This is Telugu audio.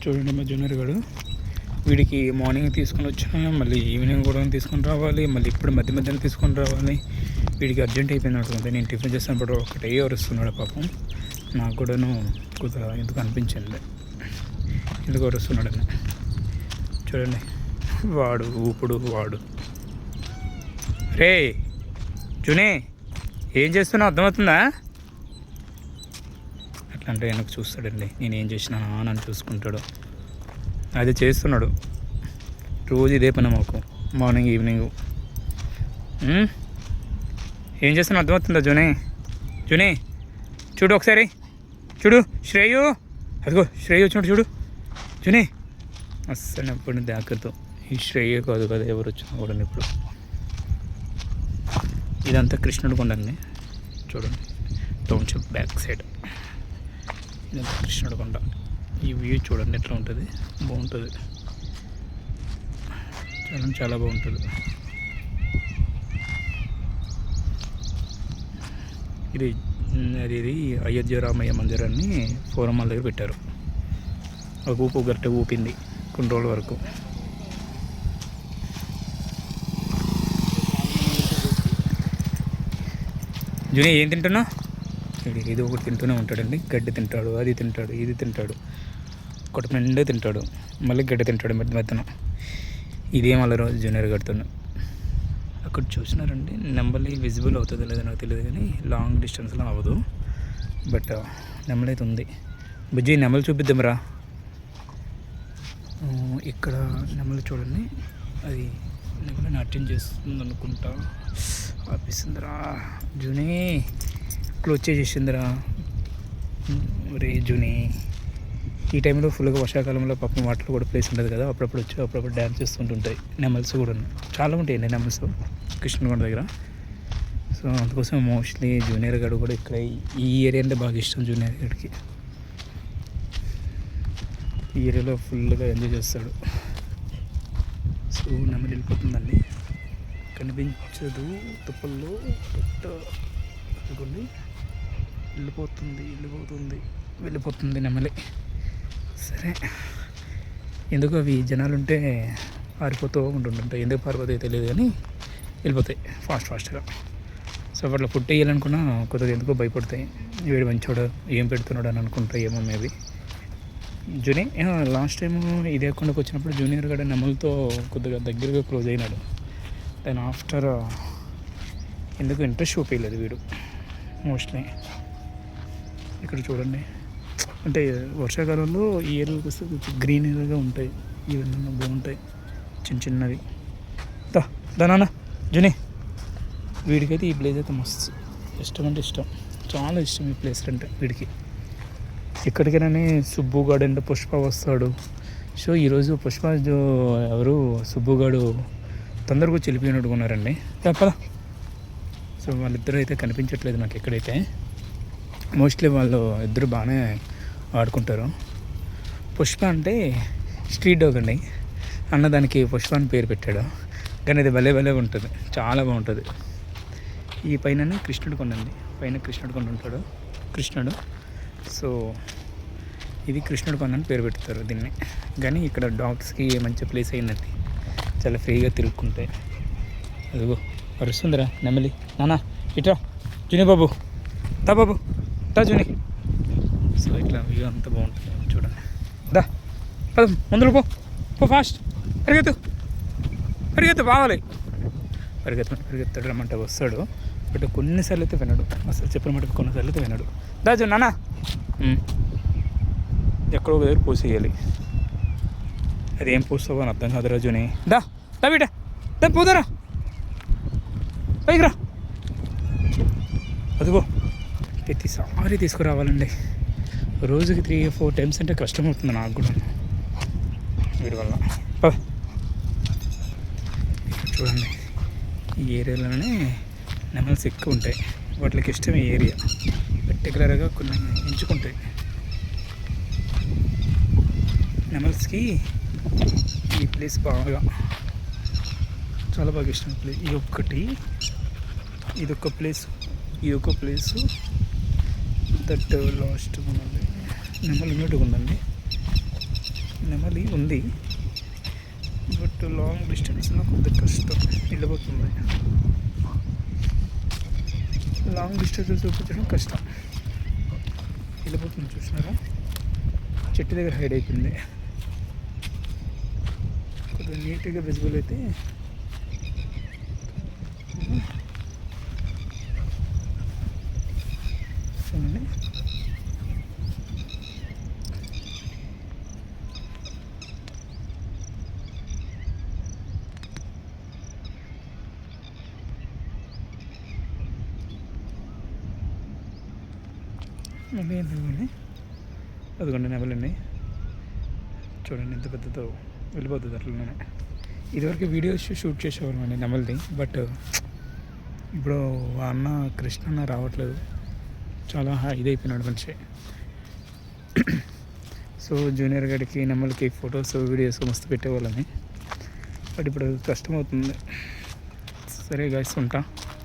చూడండి మా జూనియర్ గారు, వీడికి మార్నింగ్ తీసుకొని వచ్చినా మళ్ళీ ఈవినింగ్ కూడా తీసుకొని రావాలి, మళ్ళీ ఇప్పుడు మధ్య మధ్యలో తీసుకొని రావాలి. వీడికి అర్జెంట్ అయిపోయింది అనుకుంటే నేను టిఫిన్ చేసినప్పుడు ఒకటే వరుస్తున్నాడు పాపం. నాకు కూడాను కొద్దిగా ఎందుకు అనిపించింది ఎందుకు వరుస్తున్నాడని. చూడండి వాడు వాడు రే జునే ఏం చేస్తున్నా అర్థమవుతుందా? అట్లా అంటే వెనక్కి చూస్తాడండి, నేను ఏం చేసినా నన్ను చూసుకుంటాడు. అది చేస్తున్నాడు రోజు ఇదే పని మాకు, మార్నింగ్ ఈవినింగ్. ఏం చేస్తున్నా అర్థమవుతుందా జునే చూడు ఒకసారి చూడు, శ్రేయు అదిగో శ్రేయు చూడు జునే అస్సలు ఎప్పుడు దాకతో. ఈ శ్రేయు కాదు కదా ఎవరు వచ్చినా కూడా. ఇప్పుడు ఇదంతా కృష్ణుడు కొండండి చూడండి, టౌన్షిప్ బ్యాక్ సైడ్ ఇదంతా కృష్ణుడు కొండ. ఈ వ్యూ చూడండి ఎట్లా ఉంటుంది, బాగుంటుంది, చాలా బాగుంటుంది. ఇది అయోధ్య రామయ్య మందిరాన్ని ఫోరమాల దగ్గర పెట్టారు. ఒక ఊపు గట్ట ఊపింది కొన్ని రోజుల వరకు. జూని ఏం తింటున్నావు? ఇది ఒకటి తింటూనే ఉంటాడండి, గడ్డి తింటాడు, అది తింటాడు, ఇది తింటాడు, ఒకటి నిండే తింటాడు, మళ్ళీ గడ్డి తింటాడు మధ్య మధ్యన. ఇదేం అలా రోజు జూనియర్ గడుతున్నా. అక్కడ చూసినారండి నెమలి విజిబుల్ అవుతుందో లేదో నాకు తెలియదు, కానీ లాంగ్ డిస్టెన్స్లో అవ్వదు. బట్ నెమలి అయితే ఉంది. బుజ్జి నెమలి చూపిద్దాంరా. ఇక్కడ నెమలి చూడండి, అది నెమలి నాట్యం చేస్తుంది అనుకుంటా. ఆపిస్తుందిరా జూని, క్లోజ్ చేసేసిందిరా రే జూని. ఈ టైంలో ఫుల్గా వర్షాకాలంలో పాపం వాటర్ కూడా ప్లేస్ ఉండదు కదా, అప్పుడప్పుడు వచ్చి అప్పుడప్పుడు డ్యాన్స్ చేస్తుంటుంటాయి. నెమల్స్ కూడా చాలా ఉంటాయండి నెమల్స్ కృష్ణగొండ దగ్గర. సో అందుకోసం మోస్ట్లీ జూనియర్ గడు కూడా ఇక్కడ ఈ ఏరియా అంటే బాగా ఇష్టం జూనియర్ గడికి. ఈ ఏరియాలో ఫుల్గా ఎంజాయ్ చేస్తాడు. సో నెమలి వెళ్ళిపోతుందండి, కనిపించదు తుప్పల్లో, అనుకోండి వెళ్ళిపోతుంది నెమలి. సరే, ఎందుకు అవి జనాలు ఉంటే పారిపోతూ ఉంటుంటాయి, ఎందుకు పారిపోతాయో తెలియదు కానీ వెళ్ళిపోతాయి ఫాస్ట్గా. సో అట్లా ఫుడ్ వేయాలనుకున్నా కొద్దిగా ఎందుకో భయపడతాయి. వీడు మంచోడు ఏం పెడుతున్నాడు అని అనుకుంటాయి ఏమో మేబీ. లాస్ట్ టైం ఇదే కొండకు వచ్చినప్పుడు జూనియర్ గడ నెమలతో కొద్దిగా దగ్గరగా క్లోజ్ అయినాడు. దాని ఆఫ్టర్ ఎందుకు ఇంట్రెస్ట్ చూపించలేదు వీడు మోస్ట్లీ. ఇక్కడ చూడండి, అంటే వర్షాకాలంలో ఈ ఏరియాకి వస్తే గ్రీనరీగా ఉంటాయి, ఇవన్నీ బాగుంటాయి చిన్నవి. దానా జుని, వీడికైతే ఈ ప్లేస్ అయితే మస్తు ఇష్టం, అంటే ఇష్టం, చాలా ఇష్టం ఈ ప్లేస్ అంటే వీడికి. ఎక్కడికైనా సుబ్బుగాడు అంటే పుష్ప వస్తాడు. సో ఈరోజు పుష్ప ఎవరు సుబ్బుగాడు తొందరగా వచ్చి వెళ్ళిపోయినట్టుగా ఉన్నారండి. పద. సో వాళ్ళిద్దరూ అయితే కనిపించట్లేదు నాకు ఎక్కడైతే. మోస్ట్లీ వాళ్ళు ఇద్దరు బాగానే ఆడుకుంటారు. పుష్ప అంటే స్ట్రీట్ డాగ్ అండి, అన్నదానికి పుష్ప అని పేరు పెట్టాడు. కానీ అది భలే ఉంటుంది, చాలా బాగుంటుంది. ఈ పైననే కృష్ణుడు కొండ అండి, పైన కృష్ణుడు కొండ ఉంటాడు కృష్ణుడు. సో ఇది కృష్ణుడు కొండ అని పేరు పెడతారు దీన్ని. కానీ ఇక్కడ డాగ్స్కి మంచి ప్లేస్ అయిందండి, చాలా ఫ్రీగా తిరుగుకుంటాయి. అదిగో వరుస్తుందిరా నెమలి. నానా ఇట్రా జుని బాబు, బాబు జుని. సో ఇట్లా వ్యూ అంతా బాగుంటుంది చూడండి. పద ముందులో పో ఫాస్ట్, పరిగెత్తు బావాలి. పరిగెత్తాడు రమ్మంటే వస్తాడు, బట్ కొన్నిసార్లు అయితే వినడు, అసలు చెప్పిన మటుకు కొన్నిసార్లు అయితే వినడు. జు నానా, ఎక్కడో ఒక దగ్గర పోసేయాలి. అది ఏం పోస్తావో అని అర్థం కాదు రాజుని. బిడ్డ పోదారా, పైకి రా. అదిగో ప్రతిసారి తీసుకురావాలండి, రోజుకి 3-4 టైమ్స్ అంటే కష్టమవుతుంది నాకు కూడా వీడి వల్ల. చూడండి ఈ ఏరియాలోనే నెమల్స్ ఎక్కువ ఉంటాయి, వాటికి ఇష్టం ఈ ఏరియా, పర్టికులర్గా కొన్ని ఎంచుకుంటాయి. నెమల్స్కి ఈ ప్లేస్ బాగా చాలా బాగా ఇష్టం ప్లేస్. ఇదొక ప్లేసు దట్ లాస్ట్ ఉన్నది నెమలి ఉన్నట్టుగా ఉందండి. నెమలి ఉంది, బట్ లాంగ్ డిస్టెన్స్లో కొద్దిగా కష్టం, వెళ్ళిపోతుంది. లాంగ్ డిస్టెన్స్ చూపించడం కష్టం, వెళ్ళిపోతుంది. చూసినారా, చెట్టు దగ్గర హైడ్ అయిపోయింది. కొద్దిగా నీట్గా విజిబుల్ అయితే చూడండి. మళ్ళీ ఏంటండి, అదిగోండి నెమలండి, చూడండి ఎంత పెద్దదో, వెళ్ళిపోతుంది అట్లనే. ఇదివరకు వీడియోస్ షూట్ చేసేవాళ్ళం అండి నెమలిది, బట్ ఇప్పుడు అన్న కృష్ణ అన్న రావట్లేదు, చాలా ఇదైపోయినాడు మనిషి. సో జూనియర్ గడికి నెమలికి ఫొటోస్ వీడియోస్ మస్తు పెట్టేవాళ్ళని, బట్ ఇప్పుడు కష్టమవుతుంది. సరే గాయస్, ఉంటా.